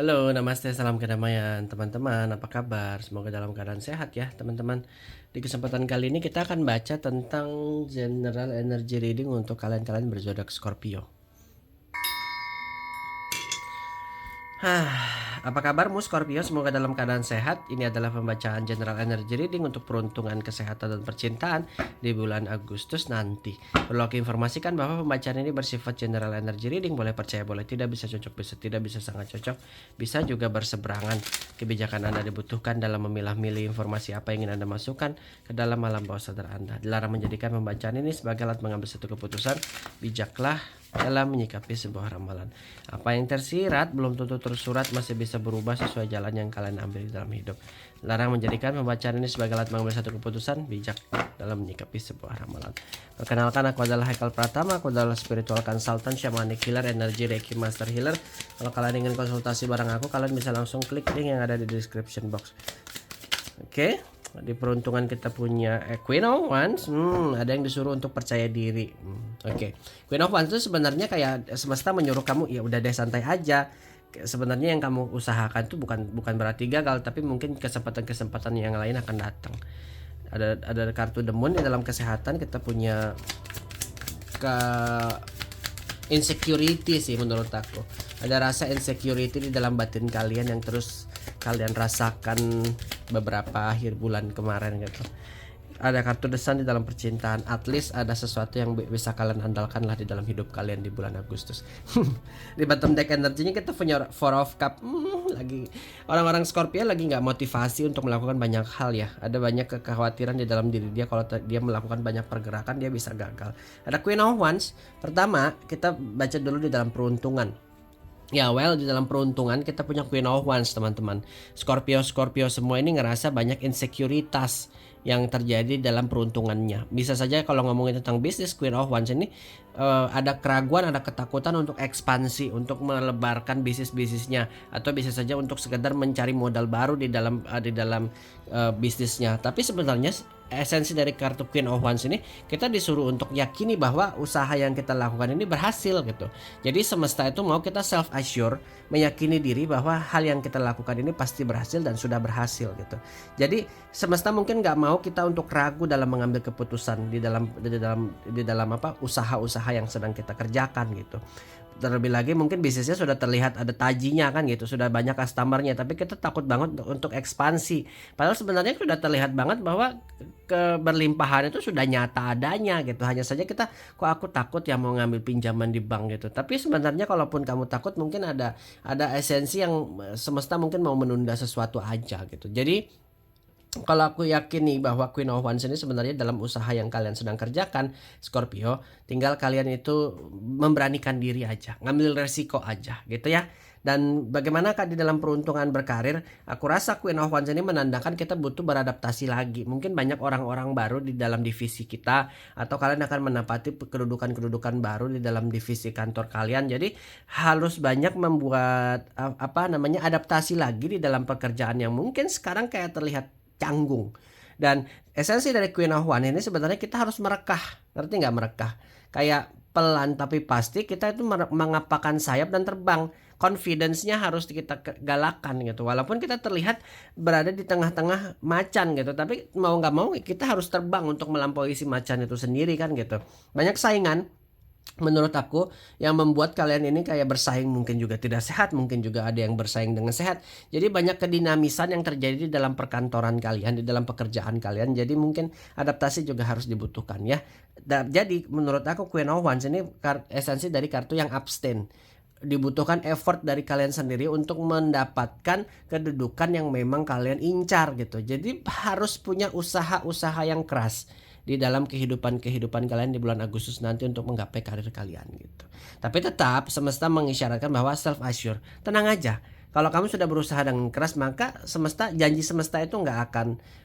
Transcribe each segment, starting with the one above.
Halo, namaste, salam kedamaian teman-teman. Apa kabar? Semoga dalam keadaan sehat ya teman-teman. Di kesempatan kali ini kita akan baca tentang general energy reading untuk kalian-kalian berzodiak Scorpio. Apa kabarmu Scorpio? Semoga dalam keadaan sehat. Ini adalah pembacaan general energy reading untuk peruntungan kesehatan dan percintaan di bulan Agustus nanti. Perlu aku informasikan bahwa pembacaan ini bersifat general energy reading, boleh percaya, boleh tidak, bisa cocok, bisa tidak, bisa sangat cocok, bisa juga berseberangan. Kebijakan Anda dibutuhkan dalam memilah-milih informasi apa yang ingin Anda masukkan ke dalam alam bawah sadar Anda. Dilarang menjadikan pembacaan ini sebagai alat mengambil satu keputusan. Bijaklah dalam menyikapi sebuah ramalan. Apa yang tersirat belum tentu tersurat, masih bisa berubah sesuai jalan yang kalian ambil di dalam hidup. Larang menjadikan pembacaan ini sebagai alat mengambil satu keputusan. Bijak dalam menyikapi sebuah ramalan. Perkenalkan, aku adalah Haikal Pratama. Aku adalah spiritual consultant, shamanic healer, energy reiki master healer. Kalau kalian ingin konsultasi bareng aku, kalian bisa langsung klik link yang ada di description box. Oke, di peruntungan kita punya Queen of Wands. Ada yang disuruh untuk percaya diri. Oke. Queen of Wands itu sebenarnya kayak semesta menyuruh kamu, ya udah deh, santai aja. Sebenarnya yang kamu usahakan tuh bukan berarti gagal, tapi mungkin kesempatan-kesempatan yang lain akan datang. Ada kartu The Moon di dalam kesehatan. Kita punya ke insecurity sih menurut aku. Ada rasa insecurity di dalam batin kalian yang terus kalian rasakan beberapa akhir bulan kemarin gitu. Ada kartu The Sun di dalam percintaan. At least ada sesuatu yang bisa kalian andalkan lah di dalam hidup kalian di bulan Agustus. Di bottom deck energinya kita punya Four of Cup. Lagi orang-orang Scorpio lagi nggak motivasi untuk melakukan banyak hal ya. Ada banyak kekhawatiran di dalam diri dia, kalau dia melakukan banyak pergerakan dia bisa gagal. Ada Queen of Wands. Pertama kita baca dulu di dalam peruntungan. Ya, di dalam peruntungan kita punya Queen of Wands, teman-teman. Scorpio semua ini ngerasa banyak insekuritas yang terjadi dalam peruntungannya. Bisa saja kalau ngomongin tentang bisnis, Queen of Wands ini ada keraguan, ada ketakutan untuk ekspansi, untuk melebarkan bisnisnya, atau bisa saja untuk sekedar mencari modal baru di dalam bisnisnya. Tapi sebenarnya esensi dari kartu Queen of Wands ini, kita disuruh untuk yakini bahwa usaha yang kita lakukan ini berhasil gitu. Jadi semesta itu mau kita self assure, meyakini diri bahwa hal yang kita lakukan ini pasti berhasil dan sudah berhasil gitu. Jadi semesta mungkin nggak mau kita untuk ragu dalam mengambil keputusan di dalam usaha-usaha yang sedang kita kerjakan gitu. Terlebih lagi mungkin bisnisnya sudah terlihat ada tajinya kan gitu, sudah banyak customernya, tapi kita takut banget untuk ekspansi. Padahal sebenarnya sudah terlihat banget bahwa keberlimpahan itu sudah nyata adanya gitu. Hanya saja kita, kok aku takut ya mau ngambil pinjaman di bank gitu. Tapi sebenarnya kalaupun kamu takut, mungkin ada esensi yang semesta mungkin mau menunda sesuatu aja gitu. Jadi kalau aku yakin nih bahwa Queen of Wands ini sebenarnya dalam usaha yang kalian sedang kerjakan, Scorpio, tinggal kalian itu memberanikan diri aja, ngambil resiko aja gitu ya. Dan bagaimanakah di dalam peruntungan berkarir? Aku rasa Queen of Wands ini menandakan kita butuh beradaptasi lagi. Mungkin banyak orang-orang baru di dalam divisi kita, atau kalian akan menempati kedudukan-kedudukan baru di dalam divisi kantor kalian. Jadi harus banyak membuat adaptasi lagi di dalam pekerjaan yang mungkin sekarang kayak terlihat canggung. Dan esensi dari Queen of Wands ini sebenarnya kita harus merekah. Ngerti nggak merekah? Kayak pelan tapi pasti kita itu mengapakkan sayap dan terbang. Confidence-nya harus kita galakan gitu. Walaupun kita terlihat berada di tengah-tengah macan gitu, tapi mau nggak mau kita harus terbang untuk melampaui si macan itu sendiri kan gitu. Banyak saingan menurut aku yang membuat kalian ini kayak bersaing, mungkin juga tidak sehat, mungkin juga ada yang bersaing dengan sehat. Jadi banyak kedinamisan yang terjadi di dalam perkantoran kalian, di dalam pekerjaan kalian. Jadi mungkin adaptasi juga harus dibutuhkan ya. Jadi menurut aku Queen of Wands ini esensi dari kartu yang abstain. Dibutuhkan effort dari kalian sendiri untuk mendapatkan kedudukan yang memang kalian incar gitu. Jadi harus punya usaha-usaha yang keras di dalam kehidupan kalian di bulan Agustus nanti untuk menggapai karir kalian gitu. Tapi tetap semesta mengisyaratkan bahwa self assure, tenang aja. Kalau kamu sudah berusaha dengan keras, maka janji semesta itu nggak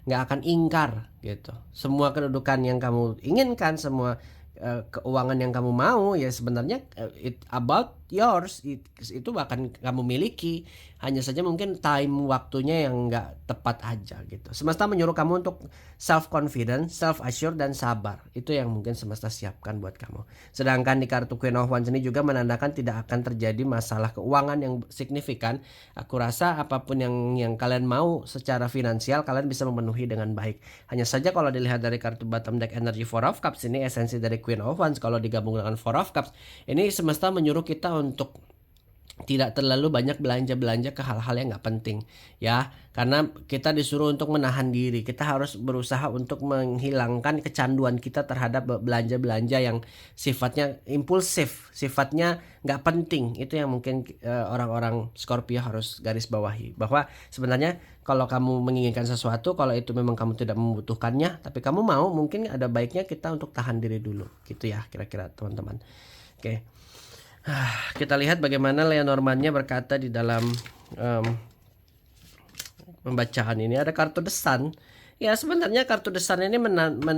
akan ingkar gitu. Semua kedudukan yang kamu inginkan, semua keuangan yang kamu mau ya sebenarnya it about yours, itu akan kamu miliki. hanya saja mungkin time waktunya yang nggak tepat aja gitu. Semesta menyuruh kamu untuk self confidence, self assured dan sabar. Itu yang mungkin semesta siapkan buat kamu. Sedangkan di kartu Queen of Wands ini juga menandakan tidak akan terjadi masalah keuangan yang signifikan. Aku rasa apapun yang kalian mau secara finansial kalian bisa memenuhi dengan baik. Hanya saja kalau dilihat dari kartu bottom deck energi Four of Cups, ini esensi dari Queen of Wands kalau digabung dengan Four of Cups, ini semesta menyuruh kita untuk tidak terlalu banyak belanja ke hal-hal yang nggak penting ya, karena kita disuruh untuk menahan diri. Kita harus berusaha untuk menghilangkan kecanduan kita terhadap belanja-belanja yang sifatnya impulsif, sifatnya nggak penting. Itu yang mungkin orang-orang Scorpio harus garis bawahi, bahwa sebenarnya kalau kamu menginginkan sesuatu, kalau itu memang kamu tidak membutuhkannya tapi kamu mau, mungkin ada baiknya kita untuk tahan diri dulu gitu ya, kira-kira teman-teman. Oke. Kita lihat bagaimana Lenormand-nya berkata di dalam pembacaan ini. Ada kartu The Sun. Ya sebenarnya kartu The Sun ini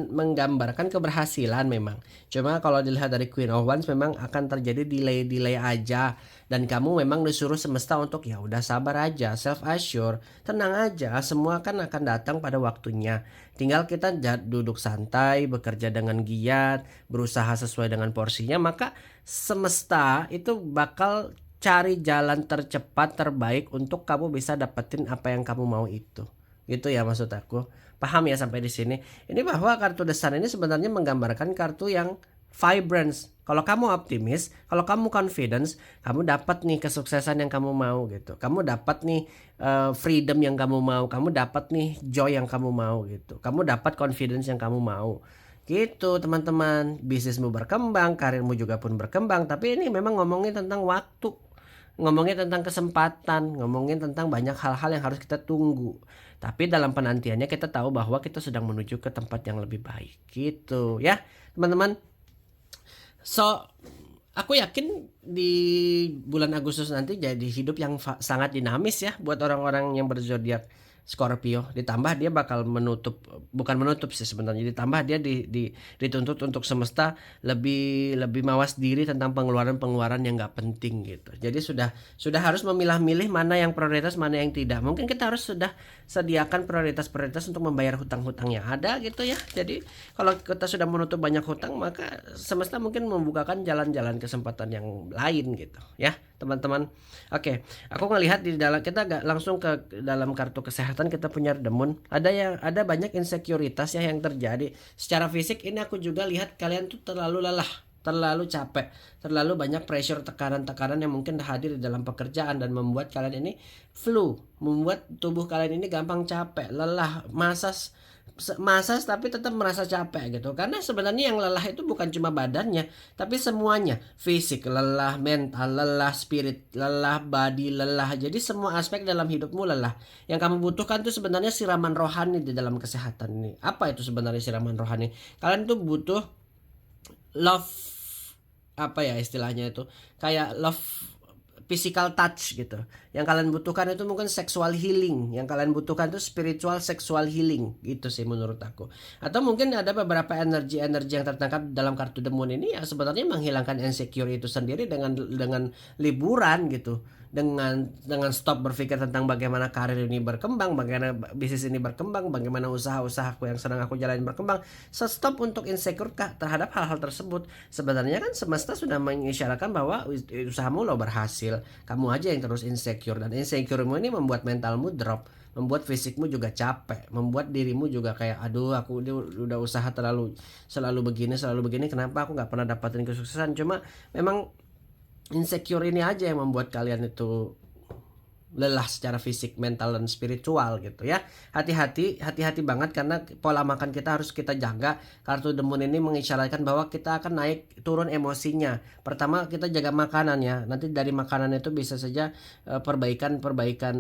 menggambarkan keberhasilan memang. Cuma kalau dilihat dari Queen of Wands memang akan terjadi delay aja. Dan kamu memang disuruh semesta untuk ya udah sabar aja, self assure, tenang aja, semua kan akan datang pada waktunya. Tinggal kita duduk santai, bekerja dengan giat, berusaha sesuai dengan porsinya, maka semesta itu bakal cari jalan tercepat terbaik untuk kamu bisa dapetin apa yang kamu mau itu. Gitu ya maksud aku. Paham ya sampai di sini? Ini bahwa kartu The Sun ini sebenarnya menggambarkan kartu yang vibrance. Kalau kamu optimis, kalau kamu confidence, kamu dapat nih kesuksesan yang kamu mau gitu. Kamu dapat nih freedom yang kamu mau, kamu dapat nih joy yang kamu mau gitu. Kamu dapat confidence yang kamu mau. Gitu teman-teman. Bisnismu berkembang, karirmu juga pun berkembang, tapi ini memang ngomongin tentang waktu. Ngomongin tentang kesempatan, ngomongin tentang banyak hal-hal yang harus kita tunggu. Tapi dalam penantiannya kita tahu bahwa kita sedang menuju ke tempat yang lebih baik. Gitu ya teman-teman. So, aku yakin di bulan Agustus nanti jadi hidup yang sangat dinamis ya buat orang-orang yang berzodiak Scorpio. Ditambah dia bakal bukan menutup sih sebenarnya, ditambah dia dituntut untuk semesta lebih mawas diri tentang pengeluaran yang nggak penting gitu. Jadi sudah harus memilah-milih mana yang prioritas, mana yang tidak. Mungkin kita harus sudah sediakan prioritas untuk membayar hutang-hutang yang ada gitu ya. Jadi kalau kita sudah menutup banyak hutang, maka semesta mungkin membukakan jalan-jalan kesempatan yang lain gitu ya teman-teman. Oke, aku ngelihat di dalam, kita gak langsung ke dalam kartu kesehatan, kita punya The Moon. Ada banyak insekuritas ya yang terjadi secara fisik. Ini aku juga lihat kalian tuh terlalu lelah, terlalu capek, terlalu banyak pressure, tekanan yang mungkin hadir di dalam pekerjaan dan membuat kalian ini flu, membuat tubuh kalian ini gampang capek, lelah, masas tapi tetap merasa capek gitu. Karena sebenarnya yang lelah itu bukan cuma badannya, tapi semuanya. Fisik lelah, mental lelah, spirit lelah, body lelah. Jadi semua aspek dalam hidupmu lelah. Yang kamu butuhkan tuh sebenarnya siraman rohani di dalam kesehatan ini. Apa itu sebenarnya siraman rohani? Kalian tuh butuh love, apa ya istilahnya itu, kayak love physical touch gitu. Yang kalian butuhkan itu mungkin sexual healing. Yang kalian butuhkan itu spiritual sexual healing gitu sih menurut aku. Atau mungkin ada beberapa energi yang tertangkap dalam kartu The Moon ini ya sebenarnya menghilangkan insecure itu sendiri dengan liburan gitu. Dengan stop berpikir tentang bagaimana karir ini berkembang, bagaimana bisnis ini berkembang, bagaimana usaha-usahaku yang sedang aku jalani berkembang. Stop untuk insecure terhadap hal-hal tersebut. Sebenarnya kan semesta sudah mengisyaratkan bahwa usahamu lo berhasil. Kamu aja yang terus insecure, dan insecuremu ini membuat mentalmu drop, membuat fisikmu juga capek, membuat dirimu juga kayak aduh aku udah usaha selalu begini, kenapa aku nggak pernah dapatin kesuksesan. Cuma memang insecure ini aja yang membuat kalian itu lelah secara fisik, mental dan spiritual gitu ya. Hati-hati banget karena pola makan kita harus kita jaga. Kartu The Moon ini mengisyaratkan bahwa kita akan naik turun emosinya. Pertama kita jaga makanan ya. Nanti dari makanan itu bisa saja perbaikan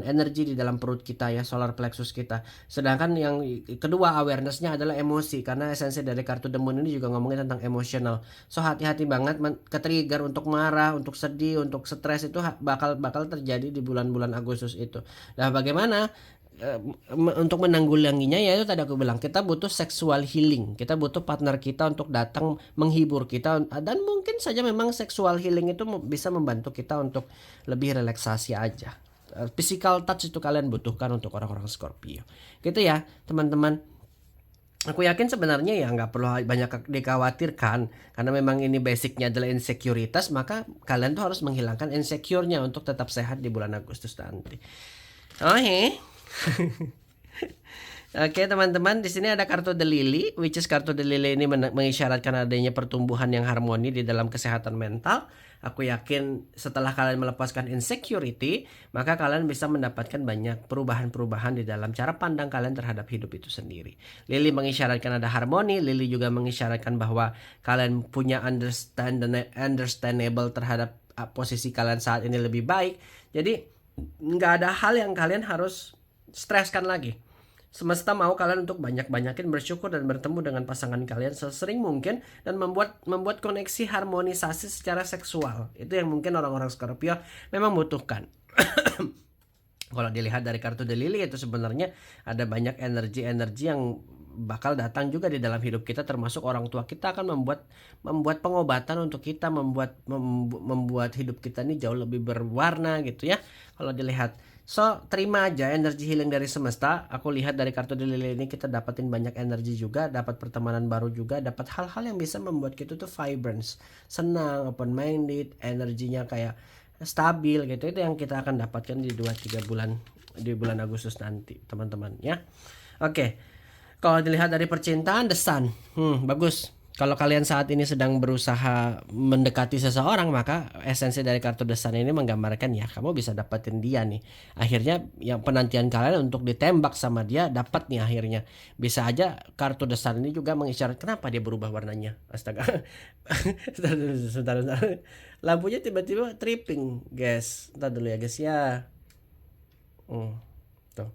energi di dalam perut kita ya, solar plexus kita. Sedangkan yang kedua awarenessnya adalah emosi, karena esensi dari kartu The Moon ini juga ngomongin tentang emosional. So hati-hati banget ke-trigger untuk marah, untuk sedih, untuk stres itu bakal terjadi di bulan-bulan Agustus itu. Nah, bagaimana untuk menanggulanginya? Ya itu tadi aku bilang, kita butuh sexual healing. Kita butuh partner kita untuk datang menghibur kita, dan mungkin saja memang sexual healing itu bisa membantu kita untuk lebih relaksasi aja. physical touch itu kalian butuhkan untuk orang-orang Scorpio. Gitu ya, teman-teman. Aku yakin sebenarnya ya nggak perlu banyak dikhawatirkan, karena memang ini basicnya adalah insekuritas, maka kalian tuh harus menghilangkan insecure-nya untuk tetap sehat di bulan Agustus nanti. Oke. Oke teman-teman, di sini ada kartu The Lily, which is kartu The Lily ini mengisyaratkan adanya pertumbuhan yang harmoni di dalam kesehatan mental. Aku yakin setelah kalian melepaskan insecurity, maka kalian bisa mendapatkan banyak perubahan-perubahan di dalam cara pandang kalian terhadap hidup itu sendiri. Lily mengisyaratkan ada harmoni, Lily juga mengisyaratkan bahwa kalian punya understandable terhadap posisi kalian saat ini lebih baik. Jadi nggak ada hal yang kalian harus streskan lagi. Semesta mau kalian untuk banyak-banyakin bersyukur dan bertemu dengan pasangan kalian sesering mungkin, dan membuat koneksi harmonisasi secara seksual. Itu yang mungkin orang-orang Scorpio memang butuhkan. Kalau dilihat dari kartu The Lily, itu sebenarnya ada banyak energi-energi yang bakal datang juga di dalam hidup kita, termasuk orang tua kita akan membuat pengobatan untuk kita, membuat hidup kita ini jauh lebih berwarna gitu ya. Kalau dilihat, so terima aja energi healing dari semesta. Aku lihat dari kartu The Lily ini kita dapatin banyak energi juga, dapat pertemanan baru juga, dapat hal-hal yang bisa membuat kita tuh vibrance, senang, open minded, energinya kayak stabil gitu. Itu yang kita akan dapatkan di 2-3 bulan di bulan Agustus nanti, teman-teman ya. Oke. Kalau dilihat dari percintaan, The Sun, bagus. Kalau kalian saat ini sedang berusaha mendekati seseorang, maka esensi dari kartu The Sun ini menggambarkan ya kamu bisa dapetin dia nih. Akhirnya yang penantian kalian untuk ditembak sama dia dapat nih akhirnya. Bisa aja kartu The Sun ini juga mengisyarat kenapa dia berubah warnanya. Astaga. Sebentar. Lampunya tiba-tiba tripping, guys. Ntar dulu ya guys ya. Tuh.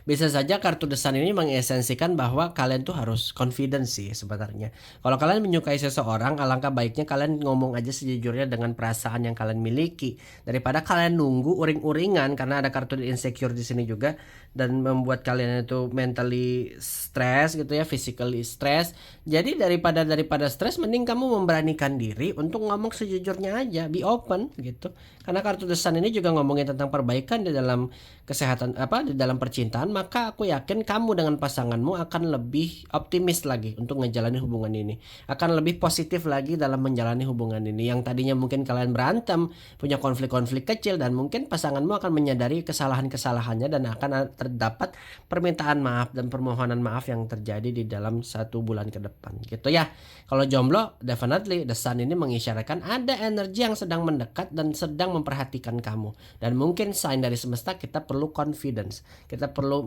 Bisa saja kartu The Sun ini mengesensikan bahwa kalian tuh harus confidence sih sebenarnya. Kalau kalian menyukai seseorang, alangkah baiknya kalian ngomong aja sejujurnya dengan perasaan yang kalian miliki, daripada kalian nunggu uring-uringan, karena ada kartu insecure di sini juga, dan membuat kalian itu mentally stress gitu ya, physically stress. Jadi daripada stress, mending kamu memberanikan diri untuk ngomong sejujurnya aja, be open gitu. Karena kartu The Sun ini juga ngomongin tentang perbaikan di dalam kesehatan di dalam percintaan, maka aku yakin kamu dengan pasanganmu akan lebih optimis lagi untuk menjalani hubungan ini, akan lebih positif lagi dalam menjalani hubungan ini. Yang tadinya mungkin kalian berantem, punya konflik-konflik kecil, dan mungkin pasanganmu akan menyadari kesalahan-kesalahannya dan akan terdapat permintaan maaf dan permohonan maaf yang terjadi di dalam 1 bulan ke depan gitu ya. Kalau jomblo, definitely The Sun ini mengisyaratkan ada energi yang sedang mendekat dan sedang memperhatikan kamu, dan mungkin sign dari semesta kita perlu confidence, kita perlu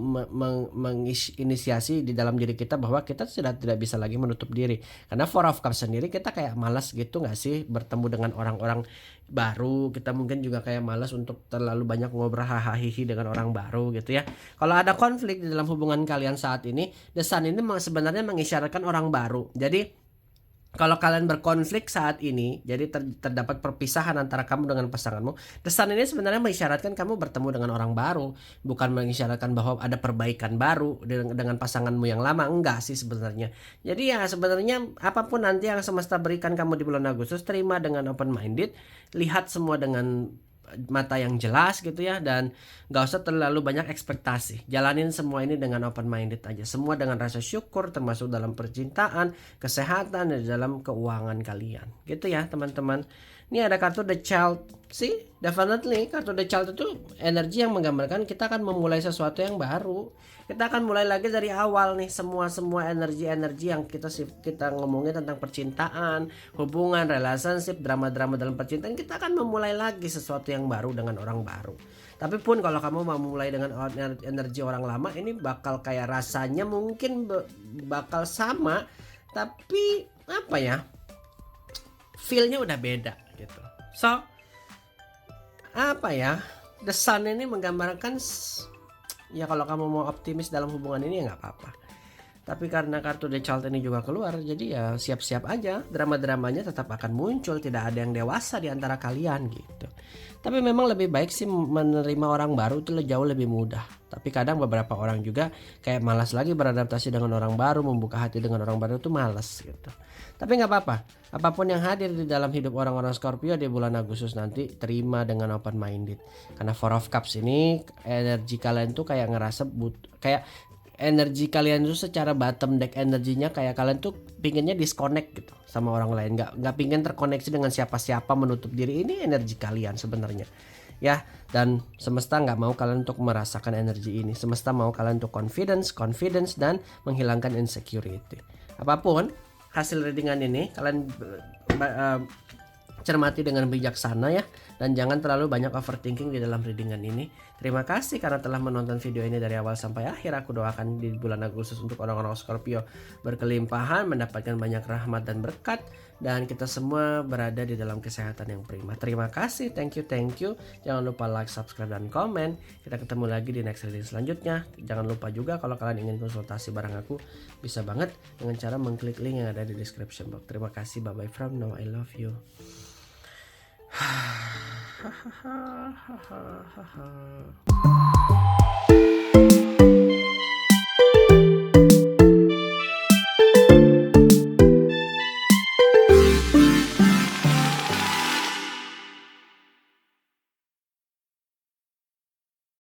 menginisiasi di dalam diri kita bahwa kita sudah tidak bisa lagi menutup diri. Karena Four of Cups sendiri kita kayak malas gitu gak sih bertemu dengan orang-orang baru, kita mungkin juga kayak malas untuk terlalu banyak ngobrol hahaha dengan orang baru gitu ya. Kalau ada konflik di dalam hubungan kalian saat ini, The Sun ini sebenarnya mengisyaratkan orang baru. Jadi kalau kalian berkonflik saat ini, jadi terdapat perpisahan antara kamu dengan pasanganmu, The Sun ini sebenarnya mengisyaratkan kamu bertemu dengan orang baru, bukan mengisyaratkan bahwa ada perbaikan baru dengan pasanganmu yang lama. Enggak sih sebenarnya. Jadi ya sebenarnya apapun nanti yang semesta berikan kamu di bulan Agustus, terima dengan open minded, lihat semua dengan mata yang jelas gitu ya, dan gak usah terlalu banyak ekspektasi. Jalanin semua ini dengan open minded aja, semua dengan rasa syukur, termasuk dalam percintaan, kesehatan, dan dalam keuangan kalian gitu ya teman-teman. Ini ada kartu The Child sih, definitely kartu The Child itu energi yang menggambarkan kita akan memulai sesuatu yang baru. Kita akan mulai lagi dari awal nih, semua energi yang kita ngomongin tentang percintaan, hubungan, relationship, drama-drama dalam percintaan, kita akan memulai lagi sesuatu yang baru dengan orang baru. Tapi pun kalau kamu mau mulai dengan energi orang lama, ini bakal kayak rasanya mungkin bakal sama, tapi apa ya, feel-nya udah beda gitu. So apa ya, The Sun ini menggambarkan ya kalau kamu mau optimis dalam hubungan ini ya nggak apa-apa. Tapi karena kartu The Child ini juga keluar, jadi ya siap-siap aja, drama-dramanya tetap akan muncul, tidak ada yang dewasa di antara kalian gitu. Tapi memang lebih baik sih menerima orang baru itu jauh lebih mudah. Tapi kadang beberapa orang juga kayak malas lagi beradaptasi dengan orang baru, membuka hati dengan orang baru itu malas gitu. Tapi nggak apa-apa, apapun yang hadir di dalam hidup orang-orang Scorpio di bulan Agustus nanti terima dengan open minded. Karena Four of Cups ini energi kalian tuh kayak ngerasa kayak energi kalian tuh secara bottom deck energinya kayak kalian tuh pinginnya disconnect gitu sama orang lain, nggak pingin terkoneksi dengan siapa-siapa, menutup diri. Ini energi kalian sebenarnya ya, dan semesta nggak mau kalian untuk merasakan energi ini. Semesta mau kalian untuk confidence dan menghilangkan insecurity. Apapun hasil readingan ini kalian cermati dengan bijaksana ya, dan jangan terlalu banyak overthinking di dalam readingan ini. Terima kasih karena telah menonton video ini dari awal sampai akhir. Aku doakan di bulan Agustus untuk orang-orang Scorpio berkelimpahan, mendapatkan banyak rahmat dan berkat, dan kita semua berada di dalam kesehatan yang prima. Terima kasih, thank you. Jangan lupa like, subscribe, dan komen. Kita ketemu lagi di next reading selanjutnya. Jangan lupa juga kalau kalian ingin konsultasi bareng aku, bisa banget dengan cara mengklik link yang ada di description box. Terima kasih, bye bye from now, I love you. Ha ha ha ha ha ha.